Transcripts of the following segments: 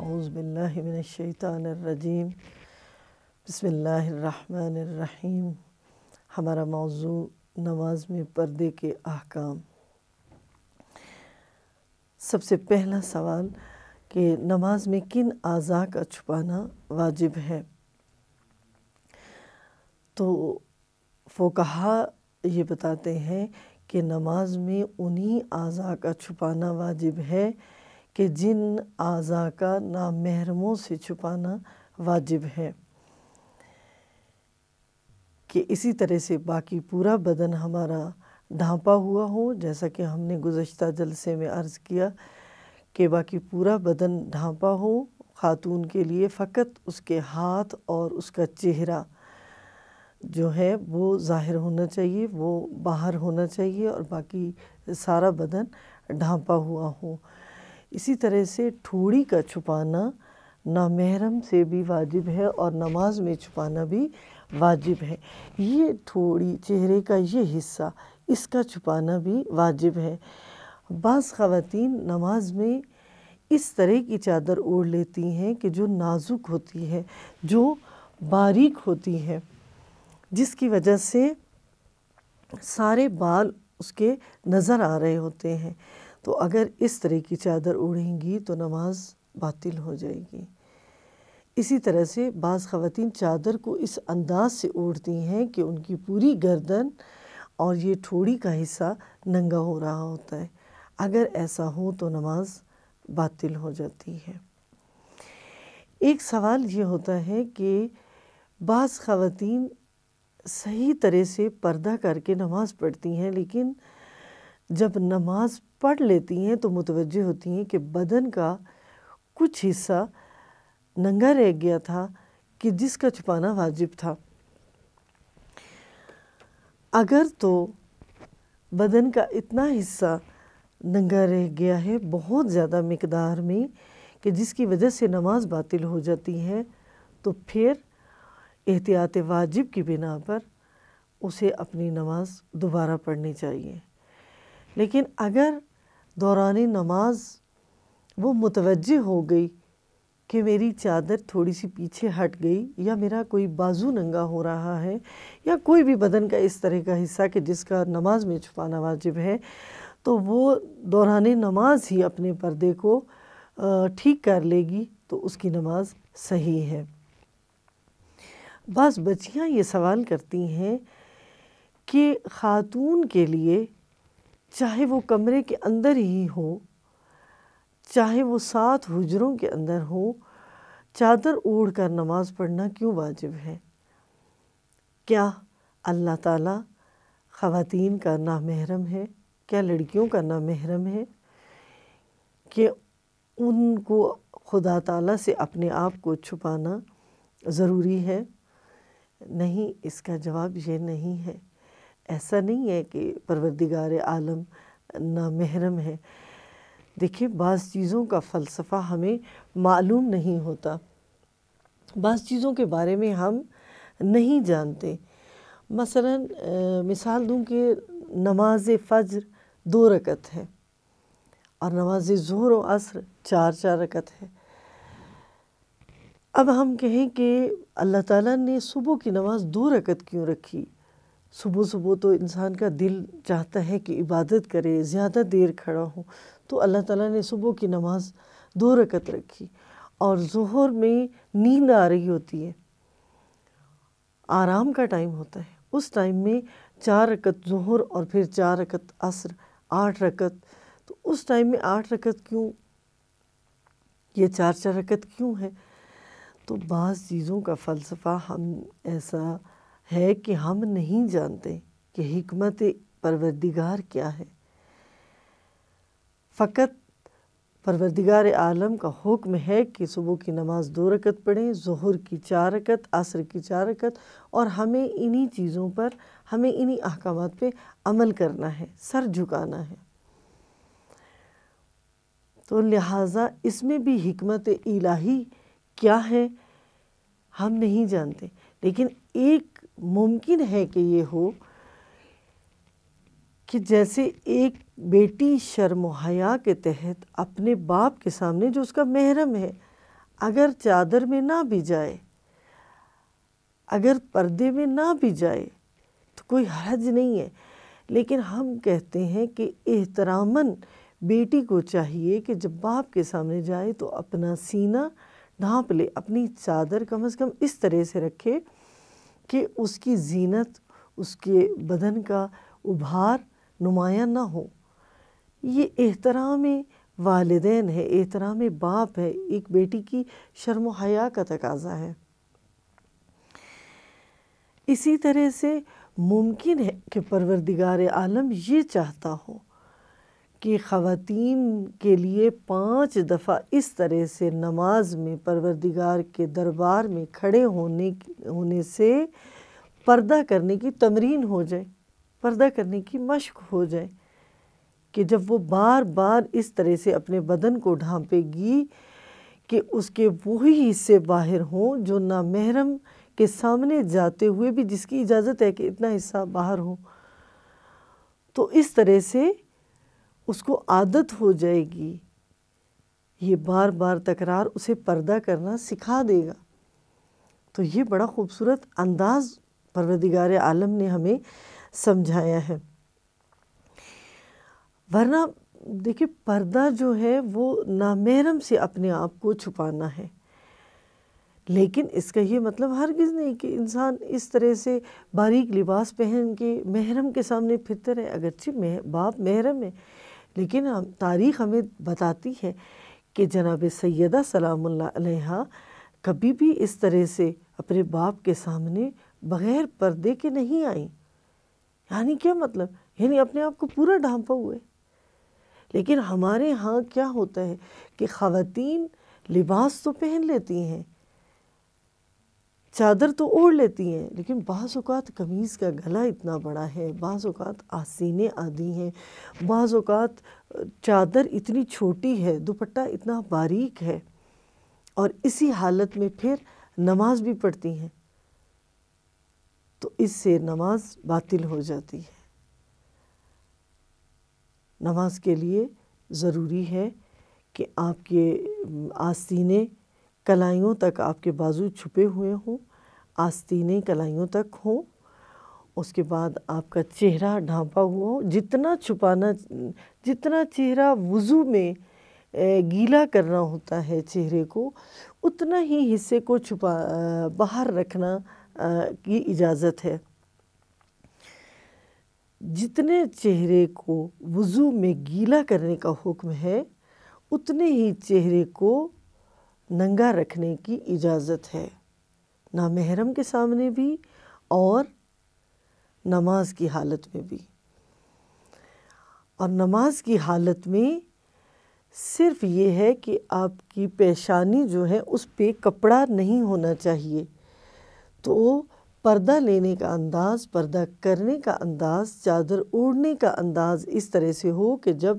اعوذ باللہ من الشیطان الرجیم بسم اللہ الرحمن الرحیم۔ ہمارا موضوع نماز میں پردے کے احکام۔ سب سے پہلا سوال کہ نماز میں کن اعضاء کا چھپانا واجب ہے؟ تو فقہا یہ بتاتے ہیں کہ نماز میں انہی اعضاء کا چھپانا واجب ہے کہ جن اعضاء کا نامحرموں سے چھپانا واجب ہے، کہ اسی طرح سے باقی پورا بدن ہمارا ڈھانپا ہوا ہو، جیسا کہ ہم نے گزشتہ جلسے میں عرض کیا کہ باقی پورا بدن ڈھانپا ہو خاتون کے لیے، فقط اس کے ہاتھ اور اس کا چہرہ جو ہے وہ ظاہر ہونا چاہیے، وہ باہر ہونا چاہیے، اور باقی سارا بدن ڈھانپا ہوا ہو۔ اسی طرح سے ٹھوڑی کا چھپانا نامحرم سے بھی واجب ہے اور نماز میں چھپانا بھی واجب ہے۔ یہ ٹھوڑی، چہرے کا یہ حصہ، اس کا چھپانا بھی واجب ہے۔ بعض خواتین نماز میں اس طرح کی چادر اوڑھ لیتی ہیں کہ جو نازک ہوتی ہے، جو باریک ہوتی ہے، جس کی وجہ سے سارے بال اس کے نظر آ رہے ہوتے ہیں۔ تو اگر اس طرح کی چادر اوڑھیں گی تو نماز باطل ہو جائے گی۔ اسی طرح سے بعض خواتین چادر کو اس انداز سے اوڑھتی ہیں کہ ان کی پوری گردن اور یہ ٹھوڑی کا حصہ ننگا ہو رہا ہوتا ہے۔ اگر ایسا ہو تو نماز باطل ہو جاتی ہے۔ ایک سوال یہ ہوتا ہے کہ بعض خواتین صحیح طرح سے پردہ کر کے نماز پڑھتی ہیں، لیکن جب نماز پڑھ لیتی ہیں تو متوجہ ہوتی ہیں کہ بدن کا کچھ حصہ ننگا رہ گیا تھا کہ جس کا چھپانا واجب تھا۔ اگر تو بدن کا اتنا حصہ ننگا رہ گیا ہے بہت زیادہ مقدار میں کہ جس کی وجہ سے نماز باطل ہو جاتی ہے، تو پھر احتیاط واجب کی بنا پر اسے اپنی نماز دوبارہ پڑھنی چاہیے۔ لیکن اگر دوران نماز وہ متوجہ ہو گئی کہ میری چادر تھوڑی سی پیچھے ہٹ گئی، یا میرا کوئی بازو ننگا ہو رہا ہے، یا کوئی بھی بدن کا اس طرح کا حصہ کہ جس کا نماز میں چھپانا واجب ہے، تو وہ دوران نماز ہی اپنے پردے کو ٹھیک کر لے گی، تو اس کی نماز صحیح ہے۔ بعض بچیاں یہ سوال کرتی ہیں کہ خاتون کے لیے چاہے وہ کمرے کے اندر ہی ہو، چاہے وہ 7 حجروں کے اندر ہو، چادر اوڑھ کر نماز پڑھنا کیوں واجب ہے؟ کیا اللہ تعالیٰ خواتین کا نامحرم ہے؟ کیا لڑکیوں کا نامحرم ہے کہ ان کو خدا تعالیٰ سے اپنے آپ کو چھپانا ضروری ہے؟ نہیں، اس کا جواب یہ نہیں ہے۔ ایسا نہیں ہے کہ پروردگار عالم نامحرم ہے۔ دیکھیں، بعض چیزوں کا فلسفہ ہمیں معلوم نہیں ہوتا، بعض چیزوں کے بارے میں ہم نہیں جانتے۔ مثلا مثال دوں کہ نماز فجر 2 رکعت ہے اور نماز ظہر و عصر 4 رکعت ہے۔ اب ہم کہیں کہ اللہ تعالیٰ نے صبح کی نماز 2 رکعت کیوں رکھی؟ صبح تو انسان کا دل چاہتا ہے کہ عبادت کرے، زیادہ دیر کھڑا ہو، تو اللہ تعالیٰ نے صبح کی نماز 2 رکعت رکھی۔ اور ظہر میں نیند آ رہی ہوتی ہے، آرام کا ٹائم ہوتا ہے، اس ٹائم میں 4 رکعت ظہر اور پھر 4 رکعت عصر، 8 رکعت۔ تو اس ٹائم میں 8 رکعت کیوں؟ یہ 4 رکعت کیوں ہے؟ تو بعض چیزوں کا فلسفہ ہم ایسا ہے کہ ہم نہیں جانتے کہ حکمت پروردگار کیا ہے۔ فقط پروردگار عالم کا حکم ہے کہ صبح کی نماز 2 رکعت پڑھیں، ظہر کی 4 رکعت، عصر کی 4 رکعت، اور ہمیں انہی چیزوں پر، ہمیں انہی احکامات پہ عمل کرنا ہے، سر جھکانا ہے۔ تو لہٰذا اس میں بھی حکمت الہی کیا ہے ہم نہیں جانتے، لیکن ایک ممکن ہے کہ یہ ہو کہ جیسے ایک بیٹی شرم و حیا کے تحت اپنے باپ کے سامنے جو اس کا محرم ہے، اگر چادر میں نہ بھی جائے، اگر پردے میں نہ بھی جائے تو کوئی حرج نہیں ہے، لیکن ہم کہتے ہیں کہ احتراماً بیٹی کو چاہیے کہ جب باپ کے سامنے جائے تو اپنا سینہ ڈھانپ لے، اپنی چادر کم از کم اس طرح سے رکھے کہ اس کی زینت، اس کے بدن کا ابھار نمایاں نہ ہو۔ یہ احترام والدین ہے، احترام باپ ہے، ایک بیٹی کی شرم و حیا کا تقاضا ہے۔ اسی طرح سے ممکن ہے کہ پروردگار عالم یہ چاہتا ہو کہ خواتین کے لیے 5 دفعہ اس طرح سے نماز میں پروردگار کے دربار میں کھڑے ہونے سے پردہ کرنے کی تمرین ہو جائے، پردہ کرنے کی مشق ہو جائے، کہ جب وہ بار بار اس طرح سے اپنے بدن کو ڈھانپے گی کہ اس کے وہی حصے باہر ہوں جو نامحرم کے سامنے جاتے ہوئے بھی جس کی اجازت ہے کہ اتنا حصہ باہر ہو، تو اس طرح سے اس کو عادت ہو جائے گی، یہ بار بار تکرار اسے پردہ کرنا سکھا دے گا۔ تو یہ بڑا خوبصورت انداز پروردگار عالم نے ہمیں سمجھایا ہے۔ ورنہ دیکھیں پردہ جو ہے وہ نامحرم سے اپنے آپ کو چھپانا ہے، لیکن اس کا یہ مطلب ہرگز نہیں کہ انسان اس طرح سے باریک لباس پہن کے محرم کے سامنے پھرتے رہے۔ اگرچہ باپ محرم ہے، لیکن تاریخ ہمیں بتاتی ہے کہ جناب سیدہ سلام اللہ علیہا کبھی بھی اس طرح سے اپنے باپ کے سامنے بغیر پردے کے نہیں آئیں۔ یعنی کیا مطلب؟ یعنی اپنے آپ کو پورا ڈھانپا ہوئے۔ لیکن ہمارے ہاں کیا ہوتا ہے کہ خواتین لباس تو پہن لیتی ہیں، چادر تو اوڑھ لیتی ہیں، لیکن بعض اوقات قمیض کا گلا اتنا بڑا ہے، بعض اوقات آستینیں آدھی ہیں، بعض اوقات چادر اتنی چھوٹی ہے، دوپٹہ اتنا باریک ہے، اور اسی حالت میں پھر نماز بھی پڑھتی ہیں، تو اس سے نماز باطل ہو جاتی ہے۔ نماز کے لیے ضروری ہے کہ آپ کے آستینیں کلائیوں تک، آپ کے بازو چھپے ہوئے ہوں، آستینیں کلائیوں تک ہوں، اس کے بعد آپ کا چہرہ ڈھانپا ہوا ہو، جتنا چہرہ وضو میں گیلا کرنا ہوتا ہے چہرے کو، اتنا ہی حصے کو باہر رکھنا کی اجازت ہے۔ جتنے چہرے کو وضو میں گیلا کرنے کا حکم ہے، اتنے ہی چہرے کو ننگا رکھنے کی اجازت ہے، نامحرم کے سامنے بھی اور نماز کی حالت میں بھی۔ اور نماز کی حالت میں صرف یہ ہے کہ آپ کی پیشانی جو ہے اس پہ کپڑا نہیں ہونا چاہیے، تو پردہ لینے کا انداز، پردہ کرنے کا انداز، چادر اوڑھنے کا انداز اس طرح سے ہو کہ جب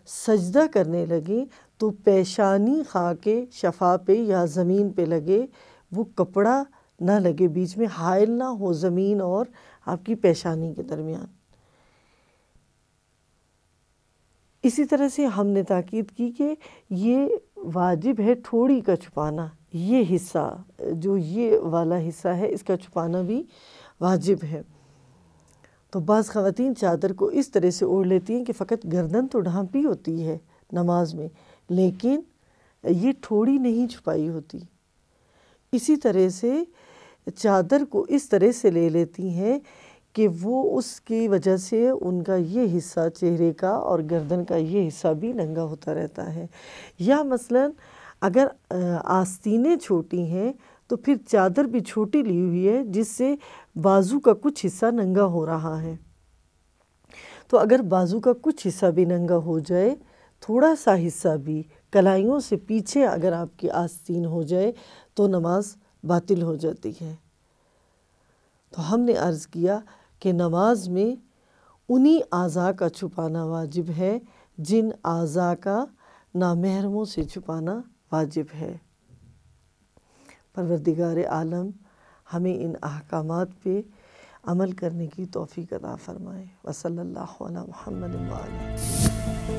سجدہ کرنے لگیں تو پیشانی خاک شفا پہ یا زمین پہ لگے، وہ کپڑا نہ لگے، بیچ میں حائل نہ ہو زمین اور آپ کی پیشانی کے درمیان۔ اسی طرح سے ہم نے تاکید کی کہ یہ واجب ہے ٹھوڑی کا چھپانا، یہ حصہ جو یہ والا حصہ ہے اس کا چھپانا بھی واجب ہے۔ تو بعض خواتین چادر کو اس طرح سے اوڑھ لیتی ہیں کہ فقط گردن تو ڈھانپی ہوتی ہے نماز میں، لیکن یہ ٹھوڑی نہیں چھپائی ہوتی۔ اسی طرح سے چادر کو اس طرح سے لے لیتی ہیں کہ وہ اس کی وجہ سے ان کا یہ حصہ چہرے کا اور گردن کا یہ حصہ بھی ننگا ہوتا رہتا ہے۔ یا مثلاً اگر آستینیں چھوٹی ہیں تو پھر چادر بھی چھوٹی لی ہوئی ہے جس سے بازو کا کچھ حصہ ننگا ہو رہا ہے، تو اگر بازو کا کچھ حصہ بھی ننگا ہو جائے، تھوڑا سا حصہ بھی کلائیوں سے پیچھے اگر آپ کی آستین ہو جائے تو نماز باطل ہو جاتی ہے۔ تو ہم نے عرض کیا کہ نماز میں انہی اعضاء کا چھپانا واجب ہے جن اعضاء کا نامحرموں سے چھپانا واجب ہے۔ پروردگار عالم ہمیں ان احکامات پہ عمل کرنے کی توفیق عطا فرمائے۔ وصلی اللہ علی محمد وآلہ۔